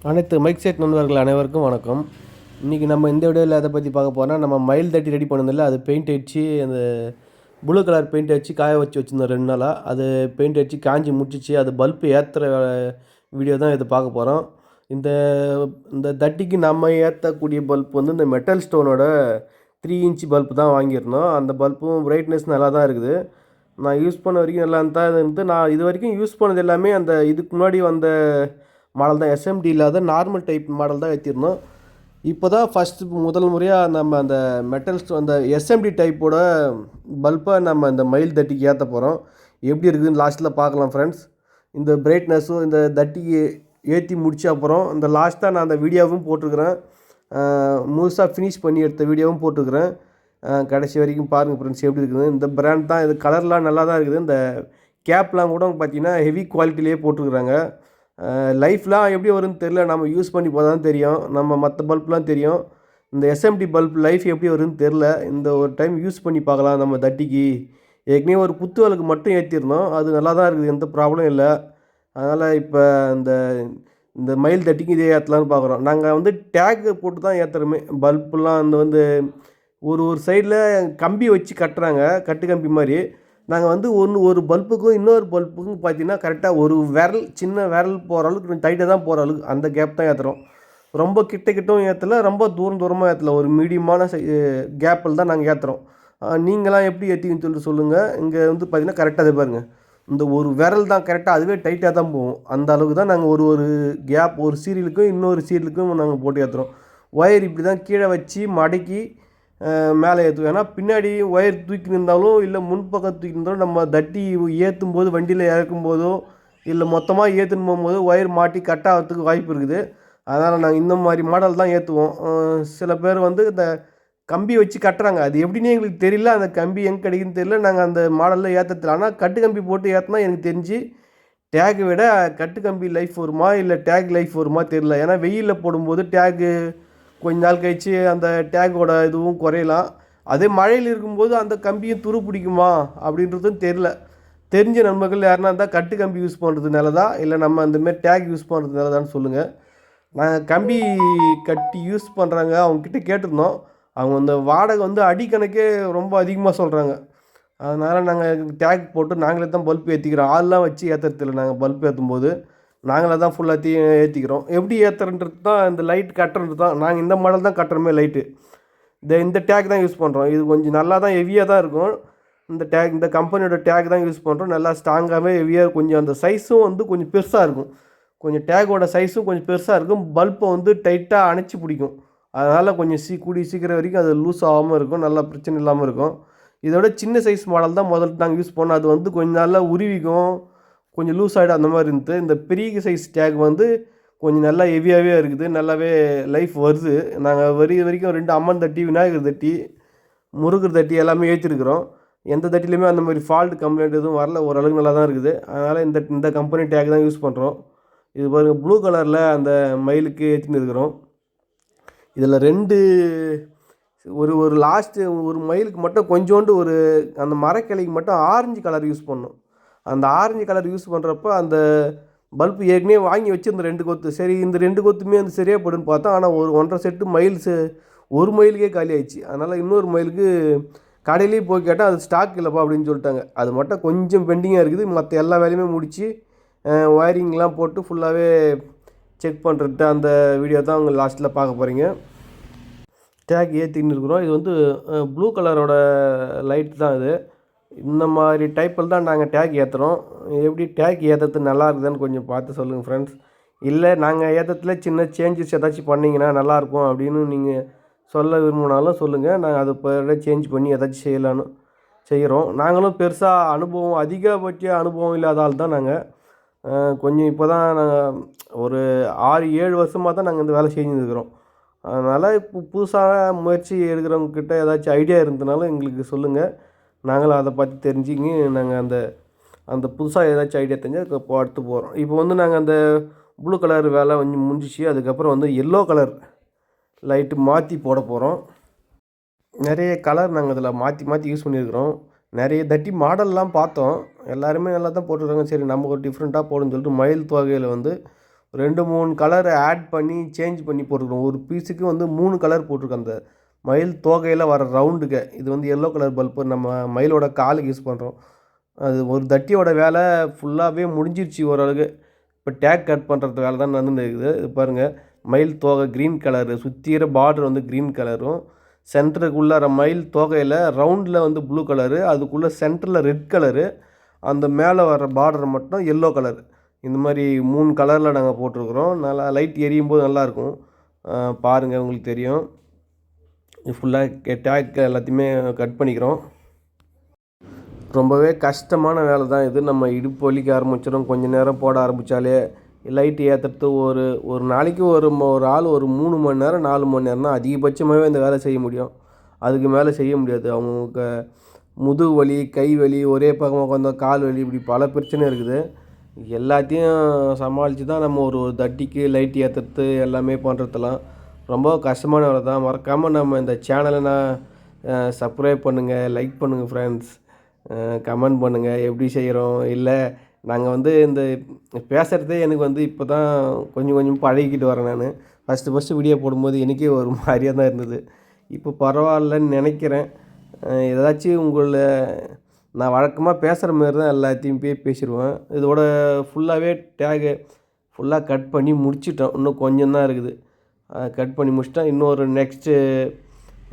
அனைத்து mic set நண்பர்கள் அனைவருக்கும் வணக்கம். இன்றைக்கி நம்ம இந்த வீடியோவில் எதை பற்றி பார்க்க போகிறோம்னா, நம்ம மயில் தட்டி ரெடி பண்ணதில்ல, அது பெயிண்ட் அடித்து அந்த ப்ளூ கலர் பெயிண்ட் அடித்து காய வச்சுருந்தோம் 2 நாளாக. அது பெயிண்ட் அடித்து காஞ்சி முடிச்சிச்சு. அது பல்ப்பு ஏற்றுற வீடியோ தான் இது பார்க்க போகிறோம். இந்த இந்த தட்டிக்கு நம்ம ஏற்றக்கூடிய பல்ப் வந்து இந்த மெட்டல் ஸ்டோனோட 3 இன்ச் பல்ப் தான் வாங்கியிருந்தோம். அந்த பல்பும் பிரைட்னஸ் நல்லா தான் இருக்குது. நான் யூஸ் பண்ண வரைக்கும் நல்லா தான் இருந்து. நான் இது வரைக்கும் யூஸ் பண்ணது எல்லாமே அந்த இதுக்கு முன்னாடி வந்த மாடல் தான், எஸ்எம்டி இல்லாத நார்மல் டைப் மாடல் தான் ஏற்றிருந்தோம். இப்போ தான் முதல் முறையாக நம்ம அந்த அந்த எஸ்எம்டி டைப்போட பல்பை நம்ம இந்த மயில் தட்டிக்கு ஏற்ற போகிறோம். எப்படி இருக்குதுன்னு லாஸ்ட்டில் பார்க்கலாம் ஃப்ரெண்ட்ஸ். இந்த பிரைட்னஸும் இந்த தட்டிக்கு ஏற்றி முடித்த அப்புறம் இந்த லாஸ்ட்டாக நான் அந்த வீடியோவும் போட்டிருக்கிறேன். முழுசாக ஃபினிஷ் பண்ணி எடுத்த வீடியோவும் போட்டிருக்கிறேன். கடைசி வரைக்கும் பாருங்கள் ஃப்ரெண்ட்ஸ் எப்படி இருக்குது. இந்த பிராண்ட் தான், இது கலர்லாம் நல்லா தான் இருக்குது. இந்த கேப்லாம் கூட பார்த்திங்கன்னா ஹெவி குவாலிட்டிலேயே போட்டிருக்குறாங்க. லைஃப்லாம் எப்படி வரும்னு தெரில, நம்ம யூஸ் பண்ணி போனால் தான் தெரியும். நம்ம மற்ற பல்ப்லாம் தெரியும், இந்த எஸ்எம்டி பல்ப் லைஃப் எப்படி வரும்னு தெரில. இந்த ஒரு டைம் யூஸ் பண்ணி பார்க்கலாம். நம்ம தட்டிக்கு ஏற்கனவே ஒரு குத்து விளக்கு மட்டும் ஏற்றிருந்தோம், அது நல்லா தான் இருக்குது, எந்த ப்ராப்ளம் இல்லை. அதனால் இப்போ இந்த இந்த மயில் தட்டிக்கு இதே ஏற்றலான்னு பார்க்குறோம். நாங்கள் வந்து டேக்கு போட்டு தான் ஏற்றுறோமே பல்புலாம். அந்த ஒரு சைடில் கம்பி வச்சு கட்டுறாங்க, கட்டு கம்பி மாதிரி. நாங்கள் வந்து ஒரு பல்புக்கும் இன்னொரு பல்புக்கும் பார்த்தீங்கன்னா கரெக்டாக ஒரு சின்ன விரல் போகிற அளவுக்கு கொஞ்சம் டைட்டாக தான் போகிற அளவுக்கு அந்த கேப் தான் ஏற்றுறோம். ரொம்ப கிட்டவும் ஏற்றலை, ரொம்ப தூரமாக ஏற்றலை, ஒரு மீடியமான கேப்பில் தான் நாங்கள் ஏற்றுறோம். நீங்களாம் எப்படி ஏற்றிங்கன்னு சொல்லிட்டு சொல்லுங்கள். இங்கே வந்து பார்த்திங்கன்னா கரெக்டாக அதை பாருங்கள், இந்த ஒரு விரல் தான் கரெக்டாக, அதுவே டைட்டாக தான் போகும். அந்த அளவுக்கு தான் நாங்கள் ஒரு கேப், ஒரு சீரியலுக்கும் இன்னொரு சீரியலுக்கும் நாங்கள் போட்டு ஏற்றுறோம். ஒயர் இப்படி தான் கீழே வச்சு மடக்கி மேலே ஏற்றுவோம். ஏன்னா பின்னாடி ஒயர் தூக்கி இருந்தாலும் இல்லை முன்பக்கம் தூக்கி இருந்தாலும் நம்ம தட்டி ஏற்றும் போது, வண்டியில் இறக்கும் போதோ இல்லை மொத்தமாக ஏற்றுன்னு போகும்போது ஒயர் மாட்டி கட் ஆகிறதுக்கு வாய்ப்பு இருக்குது. அதனால் நாங்கள் இந்த மாதிரி மாடல் தான் ஏற்றுவோம். சில பேர் வந்து இந்த கம்பி வச்சு கட்டுறாங்க, அது எப்படின்னு எங்களுக்கு தெரியல, அந்த கம்பி எங்கே கிடைக்குன்னு தெரியல. நாங்கள் அந்த மாடலில் ஏற்றத்தில், ஆனால் கட்டு கம்பி போட்டு ஏற்றினா எனக்கு தெரிஞ்சு டேக்கை விட கட்டு கம்பி லைஃப் வருமா இல்லை டேக் லைஃப் வருமா தெரியல. ஏன்னா வெயிலில் போடும்போது டேக்கு கொஞ்ச நாள் கழித்து அந்த டேக்கோட இதுவும் குறையலாம். அதே மழையில் இருக்கும்போது அந்த கம்பியும் துரு பிடிக்குமா அப்படின்றதும் தெரில. தெரிஞ்ச நண்பர்கள் யாருன்னா இருந்தால் கட்டு கம்பி யூஸ் பண்ணுறதுனால தான், இல்லை நம்ம அந்தமாரி டேக் யூஸ் பண்ணுறதுனால தான் சொல்லுங்கள். நாங்கள் கம்பி கட்டி யூஸ் பண்ணுறாங்க, அவங்கக்கிட்ட கேட்டிருந்தோம். அவங்க அந்த வாடகை வந்து அடிக்கணக்கே ரொம்ப அதிகமாக சொல்கிறாங்க. அதனால் நாங்கள் டேக் போட்டு நாங்களே தான் பல்ப் ஏற்றிக்கிறோம். ஆள்லாம் வச்சு ஏற்றுறதில்ல. நாங்கள் பல்ப் ஏற்றும் போது நாங்களே தான் ஃபுல்லாத்தையும் ஏற்றிக்கிறோம். எப்படி ஏற்றுறன்றது தான், இந்த லைட் கட்டுறது தான். நாங்கள் இந்த மாடல் தான் கட்டுறோமே லைட்டு. இந்த டேக் தான் யூஸ் பண்ணுறோம். இது கொஞ்சம் நல்லா தான் ஹெவியாக தான் இருக்கும். இந்த கம்பெனியோட டேக் தான் யூஸ் பண்ணுறோம். நல்லா ஸ்ட்ராங்காகவே ஹெவியாக, கொஞ்சம் அந்த சைஸும் வந்து கொஞ்சம் பெருசாக இருக்கும். கொஞ்சம் டேக்கோட சைஸும் கொஞ்சம் பெருசாக இருக்கும். பல்பை வந்து டைட்டாக அணைச்சி பிடிக்கும். அதனால் கொஞ்சம் கூடிய சீக்கிரம் வரைக்கும் அது லூஸ் ஆகாமல் இருக்கும், நல்லா பிரச்சனை இல்லாமல் இருக்கும். இதோட சின்ன சைஸ் மாடல் தான் முதல்ல நாங்கள் யூஸ் பண்ணோம். அது வந்து கொஞ்சம் நல்லா உருவிக்கும், கொஞ்சம் லூஸ் ஆகிடும், அந்த மாதிரி இருந்தது. இந்த பெரிய சைஸ் டேக் வந்து கொஞ்சம் நல்லா ஹெவியாகவே இருக்குது, நல்லாவே லைஃப் வருது. நாங்கள் வரைக்கும் 2 அம்மன் தட்டி, விநாயகர் தட்டி, முருகர் தட்டி எல்லாமே ஏற்றிருக்கிறோம். எந்த தட்டிலையுமே அந்த மாதிரி ஃபால்ட் கம்ப்ளைண்ட் எதுவும் வரல, ஓரளவுக்கு நல்லா தான் இருக்குது. அதனால் இந்த கம்பெனி டேக் தான் யூஸ் பண்ணுறோம். இது பாருங்கள், ப்ளூ கலரில் அந்த மயிலுக்கு ஏற்றின்னு இருக்கிறோம். இதில் 2 ஒரு லாஸ்ட்டு ஒரு மயிலுக்கு மட்டும் கொஞ்சோண்டு அந்த மரக்கிளைக்கு மட்டும் ஆரஞ்சு கலர் யூஸ் பண்ணோம். அந்த ஆரஞ்சு கலர் யூஸ் பண்ணுறப்போ அந்த பல்ப் ஏற்கனவே வாங்கி வச்சுருந்த 2 கொத்து, சரி இந்த 2 கொத்துமே வந்து சரியாக போடுன்னு பார்த்தோம். ஆனால் ஒரு 1.5 செட்டு ஒரு மயிலுக்கே காலி ஆயிடுச்சு. அதனால் இன்னொரு மயிலுக்கு கடையிலேயே போய் கேட்டால் அது ஸ்டாக் இல்லைப்பா அப்படின்னு சொல்லிட்டாங்க. அது மட்டும் கொஞ்சம் பெண்டிங்காக இருக்குது. மற்ற எல்லா வேலையுமே முடித்து ஒயரிங்லாம் போட்டு ஃபுல்லாகவே செக் பண்ணுறது அந்த வீடியோ தான் அவங்க லாஸ்ட்டில் பார்க்க போகிறீங்க. டேக் ஏற்றின்னு இருக்கிறோம். இது வந்து ப்ளூ கலரோட லைட் தான் இது. இந்த மாதிரி டைப்பில் தான் நாங்கள் டேக் ஏற்றுறோம். எப்படி டேக் ஏற்றுறது நல்லா இருக்குதுன்னு கொஞ்சம் பார்த்து சொல்லுங்கள் ஃப்ரெண்ட்ஸ். இல்லை நாங்கள் ஏற்றத்துல சின்ன சேஞ்சஸ் ஏதாச்சும் பண்ணிங்கன்னா நல்லாயிருக்கும் அப்படின்னு நீங்கள் சொல்ல விரும்பினாலும் சொல்லுங்கள். நாங்கள் அதை இப்போ சேஞ்ச் பண்ணி ஏதாச்சும் செய்கிறோம். நாங்களும் பெருசாக அதிகபட்ச அனுபவம் இல்லாத ஆள் தான் நாங்கள். கொஞ்சம் இப்போ தான் நாங்கள் ஒரு 6-7 வருஷமாக தான் நாங்கள் இந்த வேலை செஞ்சுருக்கிறோம். அதனால் இப்போ புதுசாக முயற்சி எடுக்கிறவங்கக்கிட்ட ஏதாச்சும் ஐடியா இருந்ததுனாலும் எங்களுக்கு சொல்லுங்கள். நாங்களும் அதை பற்றி தெரிஞ்சுங்க. நாங்கள் அந்த புதுசாக ஏதாச்சும் ஐடியா தெரிஞ்சால் இப்போ அடுத்து போகிறோம். இப்போ வந்து நாங்கள் அந்த ப்ளூ கலர் வேலை கொஞ்சம் முடிஞ்சிச்சு. அதுக்கப்புறம் வந்து எல்லோ கலர் லைட்டு மாற்றி போட போகிறோம். நிறைய கலர் நாங்கள் அதில் மாற்றி யூஸ் பண்ணியிருக்கிறோம். நிறைய தட்டி மாடல்லாம் பார்த்தோம், எல்லாருமே நல்லா தான் போட்டுருக்காங்க. சரி நம்ம ஒரு டிஃப்ரெண்ட்டாக போடுன்னு சொல்லிட்டு மயில் தொகையில் வந்து 2 3 கலரை ஆட் பண்ணி சேஞ்ச் பண்ணி போட்டிருக்கோம். ஒரு பீஸுக்கு வந்து 3 கலர் போட்டிருக்கோம். அந்த மயில் தோகையில் வர ரவுண்டுக்கு இது வந்து எல்லோ கலர் பல்பு நம்ம மயிலோட காலுக்கு யூஸ் பண்ணுறோம். அது ஒரு தட்டியோட வேலை ஃபுல்லாகவே முடிஞ்சிருச்சு ஓரளவுக்கு. இப்போ டேக் கட் பண்ணுறது வேலை தான் நடந்துன்னு இருக்குது. இது பாருங்கள், மயில் தோகை க்ரீன் கலரு, சுற்றிற பார்டர் வந்து க்ரீன் கலரும், சென்டருக்குள்ளார மயில் தோகையில் ரவுண்டில் வந்து ப்ளூ கலரு, அதுக்குள்ளே சென்டரில் ரெட் கலரு, அந்த மேலே வர பார்டர் மட்டும் எல்லோ கலர். இந்த மாதிரி 3 கலரில் நாங்கள் போட்டிருக்குறோம். நல்லா லைட் எரியும் போது நல்லாயிருக்கும். பாருங்கள், உங்களுக்கு தெரியும். ஃபுல்லாக டேக் எல்லாத்தையுமே கட் பண்ணிக்கிறோம். ரொம்பவே கஷ்டமான வேலை தான் இது. நம்ம இடுப்பு வலிக்க ஆரம்பிச்சிடும் கொஞ்சம் நேரம் போட ஆரம்பித்தாலே. லைட் ஏற்றுறது ஒரு நாளைக்கு ஒரு ஆள் ஒரு 3 மணி நேரம் 4 மணி நேரம் தான் அதிகபட்சமாகவே இந்த வேலை செய்ய முடியும். அதுக்கு மேலே செய்ய முடியாது. அவங்க முதுகு வலி, கை வலி, ஒரே பக்கம் உட்காந்தா கால் வலி, இப்படி பல பிரச்சனை இருக்குது. எல்லாத்தையும் சமாளித்து தான் நம்ம ஒரு தட்டிக்கு லைட் ஏற்றுறது எல்லாமே பண்ணுறதுலாம் ரொம்ப கஷ்டமான வேலை தான். மறக்காமல் நம்ம இந்த சேனலை சப்ஸ்கிரைப் பண்ணுங்கள், லைக் பண்ணுங்கள் ஃப்ரெண்ட்ஸ், கமெண்ட் பண்ணுங்கள் எப்படி செய்கிறோம். இல்லை நாங்கள் வந்து இந்த பேசுகிறதே எனக்கு வந்து இப்போ தான் கொஞ்சம் கொஞ்சம் பழகிக்கிட்டு வரேன். நான் ஃபஸ்ட்டு வீடியோ போடும்போது எனக்கே ஒரு மாதிரியாக தான் இருந்தது. இப்போ பரவாயில்லன்னு நினைக்கிறேன். ஏதாச்சும் நான் வழக்கமாக பேசுகிற மாரி தான் எல்லாத்தையும் பேசிடுவேன். இதோட ஃபுல்லாகவே டேகு ஃபுல்லாக கட் பண்ணி முடிச்சிட்டோம். இன்னும் கொஞ்சம் தான் இருக்குது. கட் பண்ணி முடிச்சிட்டோம். இன்னொரு நெக்ஸ்ட்டு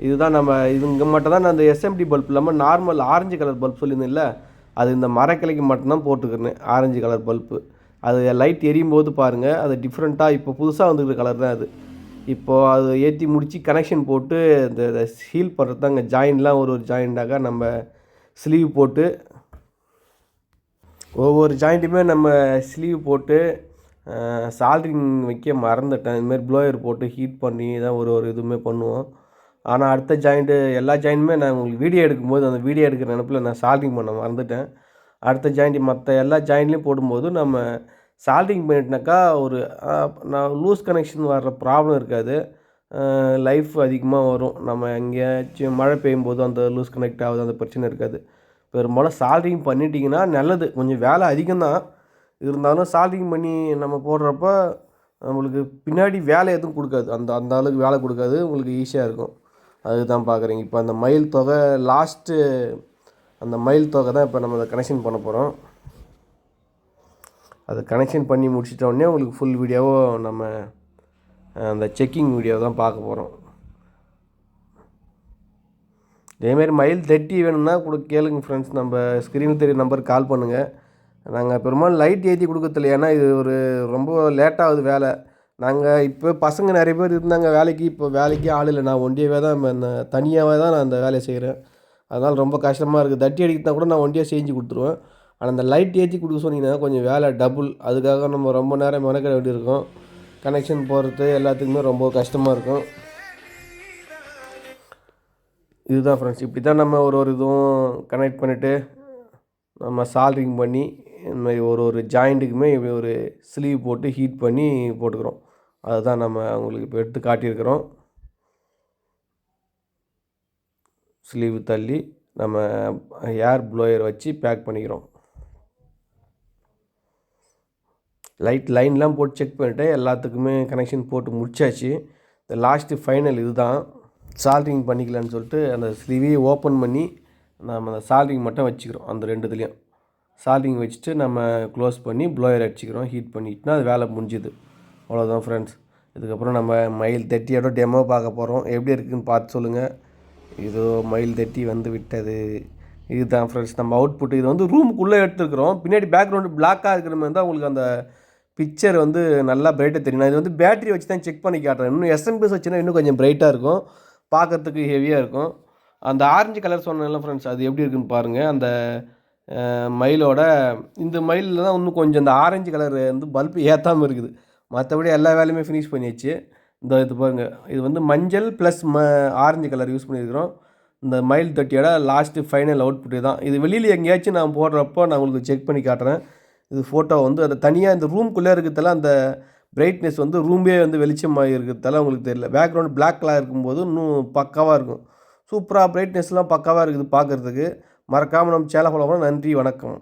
இதுதான் இது இங்கே மட்டும் தான் நான் அந்த எஸ்எம்டி பல்ப் இல்லாமல் நார்மல் ஆரஞ்சு கலர் பல்ப் சொல்லியிருந்தேன்ல, அது இந்த மரக்கிளைக்கு மட்டும்தான் போட்டுக்கிறேன். ஆரஞ்சு கலர் பல்ப்பு அது லைட் எரியும் போது பாருங்கள், அது டிஃப்ரெண்ட்டாக இப்போ புதுசாக வந்துருக்கிற கலர் தான் அது. இப்போது அது ஏற்றி முடித்து கனெக்ஷன் போட்டு இந்த சீல் பண்ணுறது தான். இங்கே ஜாயின்லாம் ஒரு ஜாயிண்டாக நம்ம ஸ்லீவ் போட்டு ஒவ்வொரு ஜாயிண்ட்டுமே நம்ம ஸ்லீவ் போட்டு சால்ட்ரிங் வைக்க மறந்துட்டேன். இதுமாதிரி ப்ளோயர் போட்டு ஹீட் பண்ணி தான் ஒரு இதுவுமே பண்ணுவோம். ஆனால் அடுத்த ஜாயிண்ட்டு எல்லா ஜாயிண்ட்டுமே நான் உங்களுக்கு வீடியோ எடுக்கும்போது அந்த வீடியோ எடுக்கிற நினப்பில் நான் சால்ட்ரிங் பண்ண மறந்துட்டேன். அடுத்த ஜாயிண்ட்டு மற்ற எல்லா ஜாயிண்ட்லேயும் போடும்போது நம்ம சால்ட்ரிங் பண்ணிட்டுனாக்கா நான் லூஸ் கனெக்ஷன் வர்ற ப்ராப்ளம் இருக்காது. லைஃப் அதிகமாக வரும். நம்ம எங்கேயாச்சும் மழை பெய்யும் போது அந்த லூஸ் கனெக்ட் ஆகுது, அந்த பிரச்சனை இருக்காது. பெரும்பாலும் சால்ட்ரிங் பண்ணிட்டீங்கன்னா நல்லது. கொஞ்சம் வேலை அதிகம்தான் இருந்தாலும் சால்ட்ரிங் பண்ணி நம்ம போடுறப்ப நம்மளுக்கு பின்னாடி வேலை எதுவும் கொடுக்காது. அந்த அளவுக்கு வேலை கொடுக்காது, உங்களுக்கு ஈஸியாக இருக்கும். அதுதான் பார்க்குறீங்க. இப்போ அந்த மயில் தொகை லாஸ்ட்டு அந்த மயில் தொகை தான் இப்போ நம்ம அதை கனெக்ஷன் பண்ண போகிறோம். அதை கனெக்ஷன் பண்ணி முடிச்சிட்டோடனே உங்களுக்கு ஃபுல் வீடியோவும் நம்ம அந்த செக்கிங் வீடியோ தான் பார்க்க போகிறோம். இதேமாரி மயில் தட்டி வேணும்னா கேளுங்க ஃப்ரெண்ட்ஸ். நம்ம ஸ்க்ரீனில் தெரிய நம்பருக்கு கால் பண்ணுங்கள். நாங்கள் பெரும்பாலும் லைட் ஏற்றி கொடுக்கறதில்ல. ஏன்னா இது ரொம்ப லேட்டாகுது வேலை. நாங்கள் இப்போ பசங்க நிறைய பேர் இருந்தாங்க வேலைக்கு. இப்போ வேலைக்கு ஆள் இல்லை. நான் ஒண்டியாகவே தான் தனியாகவே தான் நான் அந்த வேலையை செய்கிறேன். அதனால் ரொம்ப கஷ்டமாக இருக்குது. தட்டி அடிக்கிறதா கூட நான் ஒண்டியாக செஞ்சு கொடுத்துருவேன். ஆனால் அந்த லைட் ஏற்றி கொடுக்க சொன்னீங்கன்னா கொஞ்சம் வேலை டபுள். அதுக்காக நம்ம ரொம்ப நேரம் மெனக்கிட வேண்டியிருக்கும். கனெக்ஷன் போடுறது எல்லாத்துக்குமே ரொம்ப கஷ்டமாக இருக்கும். இதுதான் ஃப்ரெண்ட்ஸ். இப்படி தான் நம்ம ஒரு இதுவும் கனெக்ட் பண்ணிவிட்டு நம்ம சால்ட்ரிங் பண்ணி இந்த மாதிரி ஒரு ஜாயிண்ட்டுக்குமே இப்படி ஒரு ஸ்லீவ் போட்டு ஹீட் பண்ணி போட்டுக்கிறோம். அதுதான் நம்ம அவங்களுக்கு இப்போ எடுத்து காட்டியிருக்கிறோம். ஸ்லீவ் தள்ளி நம்ம ஏர் ப்ளோயர் வச்சு பேக் பண்ணிக்கிறோம். லைன்லாம் போட்டு செக் பண்ணிவிட்டு எல்லாத்துக்குமே கனெக்ஷன் போட்டு முடிச்சாச்சு. இந்த லாஸ்ட்டு ஃபைனல் இது தான். சால்ட்ரிங் பண்ணிக்கலான்னு சொல்லிட்டு அந்த ஸ்லீவையை ஓப்பன் பண்ணி நம்ம அந்த சால்ட்ரிங் மட்டும் வச்சுக்கிறோம். அந்த ரெண்டுத்துலேயும் சால்ட்ரிங் வச்சுட்டு நம்ம க்ளோஸ் பண்ணி ப்ளோயர் அடிச்சிக்கிறோம். ஹீட் பண்ணிட்டுனா அது வேலை முடிஞ்சுது. அவ்வளோதான் ஃப்ரெண்ட்ஸ். இதுக்கப்புறம் நம்ம மயில் தட்டியோட டெமோ பார்க்க போகிறோம். எப்படி இருக்குதுன்னு பார்த்து சொல்லுங்கள். இதோ மயில் தட்டி வந்து விட்டது. இதுதான் ஃப்ரெண்ட்ஸ் நம்ம அவுட்புட். இது வந்து ரூமுக்குள்ளே எடுத்துருக்குறோம். பின்னாடி பேக்ரவுண்டு பிளாக்காக இருக்கிற மாதிரி தான் உங்களுக்கு அந்த பிக்சர் வந்து நல்லா பிரைட்டாக தெரியும். இது வந்து பேட்டரி வச்சு தான் செக் பண்ணி காட்டுறேன். இன்னும் எஸ்எம்பிஎஸ் வச்சுன்னா இன்னும் கொஞ்சம் பிரைட்டாக இருக்கும், பார்க்குறதுக்கு ஹெவியாக இருக்கும். அந்த ஆரஞ்சு கலர் சொன்னேன்ல ஃப்ரெண்ட்ஸ், அது எப்படி இருக்குன்னு பாருங்கள். அந்த மயிலோட இந்த மயிலில் தான் இன்னும் கொஞ்சம் இந்த ஆரஞ்சு கலர் வந்து பல்பு ஏற்றாமல் இருக்குது. மற்றபடி எல்லா வேலையுமே ஃபினிஷ் பண்ணியாச்சு. இது பாருங்கள், இது வந்து மஞ்சள் ப்ளஸ் ஆரஞ்சு கலர் யூஸ் பண்ணியிருக்கிறோம். இந்த மயில் தட்டியோட லாஸ்ட்டு ஃபைனல் அவுட்புட்டு தான். இது வெளியில் எங்கேயாச்சும் நான் போடுறப்போ நான் உங்களுக்கு செக் பண்ணி காட்டுறேன். இது ஃபோட்டோ வந்து அது தனியாக இந்த ரூம்குள்ளே இருக்கிறதால அந்த பிரைட்னஸ் வந்து ரூமே வந்து வெளிச்சமாக இருக்கிறதால உங்களுக்கு தெரியல. பேக்ரவுண்ட் பிளாக் கலர் இருக்கும்போது இன்னும் பக்காவாக இருக்கும். சூப்பராக பிரைட்னஸ்லாம் பக்காவாக இருக்குது பார்க்குறதுக்கு. மறக்காமல் நம்ம சேனல் ஃபாலோ பண்ண. நன்றி, வணக்கம்.